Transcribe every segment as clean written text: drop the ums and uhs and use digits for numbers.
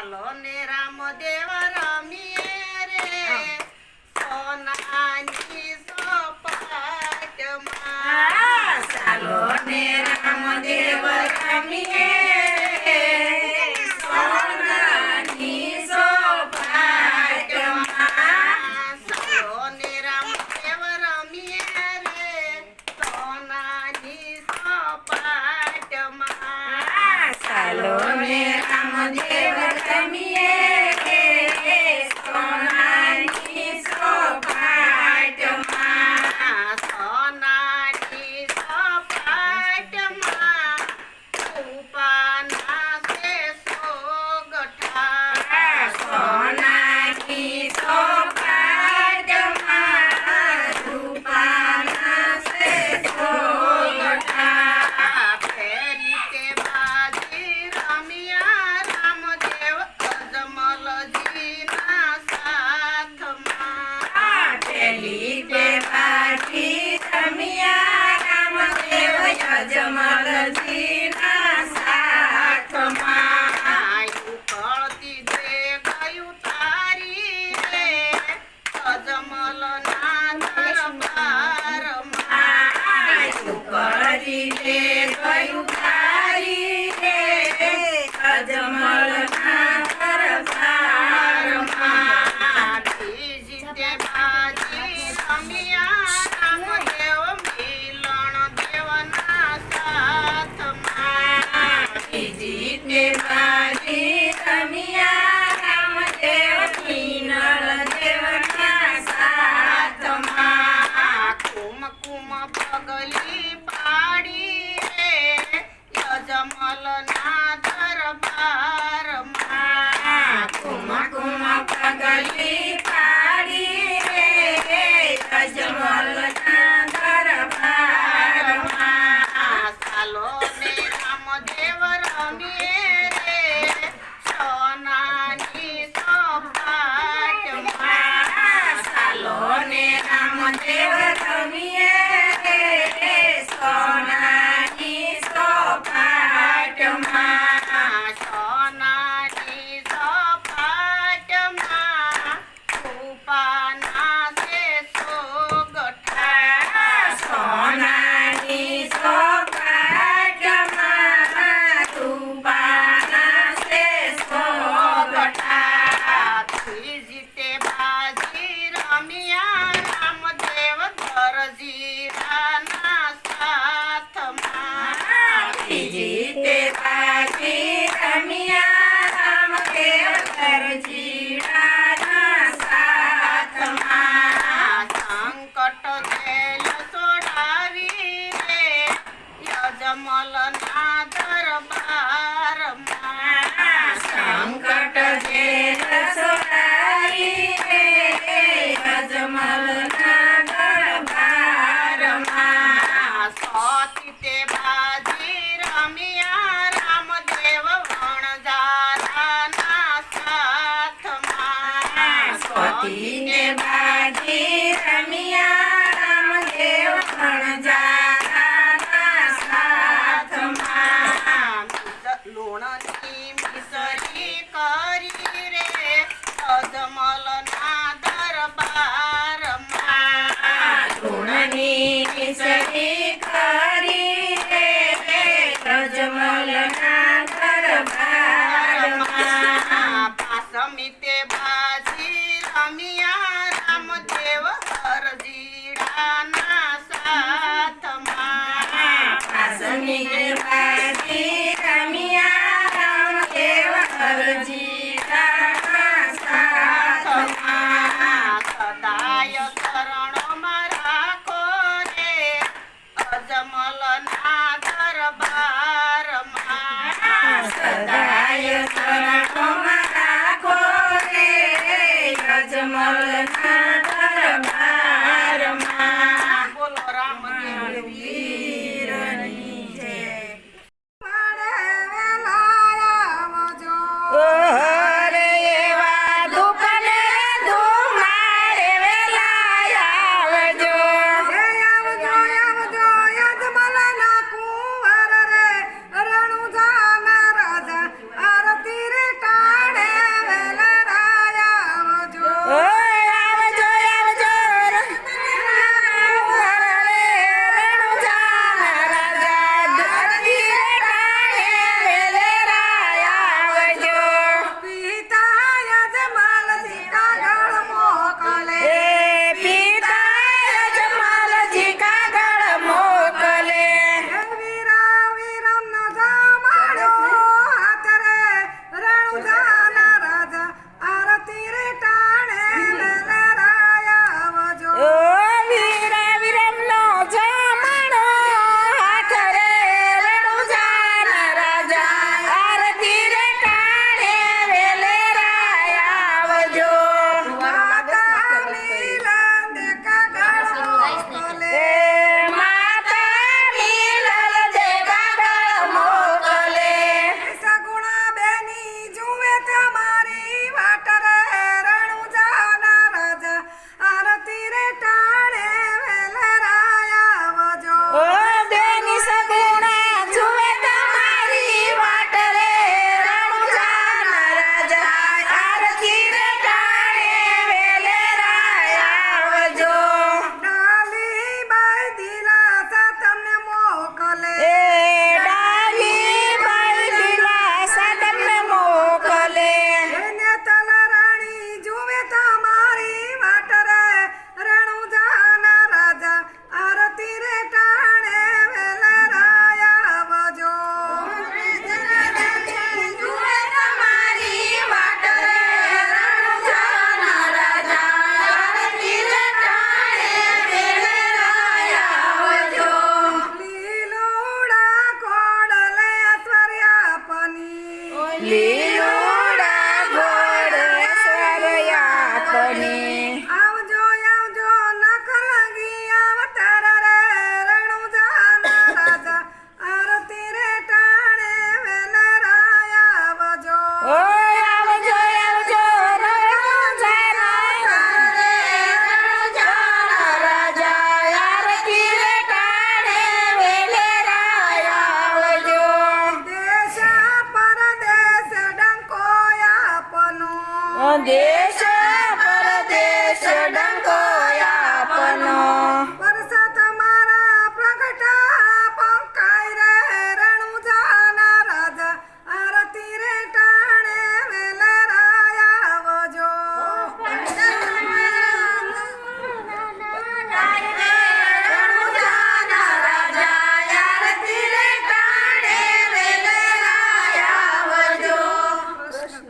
ચાલો ને રામદેવ રમીએ રે સોનાની સપાટમાં ચાલો ને રામદેવ રમીએ સોનાની સપાટમાં ચાલો ને રામદેવ રમીએ રે સોનાની સપાટમાં ચાલો ને રામદેવ રમીએ સોનાની સપાટમાં સોનાની સપાટમાં રૂપાના શેષો ગઠા સોનાની સપાટમાં રૂપાના શેષો ગઠા પેલી તે બાજી રમ્યા રામદેવ અજમલજીના સાથમાં પેલી તે બાજી રમ્યા રામદેવ અજમલજીના સાથમાં આયુ કળતી જે ગયું તારી રે અજમલના દરબારમાં કરી રે ગયું તારી રે અજમલના દરબારમાં બીજી તે બાજી રમ્યા રામદેવ મિલણ દેવના સાથમાં બીજી તે બાજી રમ્યા રામદેવ મીનળ દેવના સાથમાં કુમકુમ પગલી પાડી રે યજમલના દરબારમાં કુમ કુમ પગલી પાડી રે અજમલના દરબારમાં ચાલો ને રામદેવ રમીએ રે સોનાની સપાટમાં ચાલો ને રામદેવ રમીએ સોનાની સપાટમાં સોનાની સપાટમાં રૂપાના શેષો ગઠા સોનાની સપાટમાં રૂપાના શેષો ગઠા ત્રીજી તે બાજી રમ્યા રામદેવ દરજીરાના સાથમાં ત્રીજી તે બાજી રમ્યા રામદેવ દરજીરાના સાથમાં સંકટ જેલ છોડાવી રે યજમલના દરબારમાં સંકટ જેલ છોડાવી રે અજમલના દરબારમાં સોતી તે બાજી રમ્યા રામદેવ વણજારાના સાથમાં સ્વતીને બાજી રમ્યા રામદેવ વણજારાના સાથમાં લૂણની મિસરી કરી રે અજમલના દરબારમાં ધૂળની મિસરી કરી રે અજમલના દરબારમાં પાસમી તે બાજી રમ્યા રામ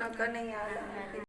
કૃષ્ણ કનૈયા લાલ.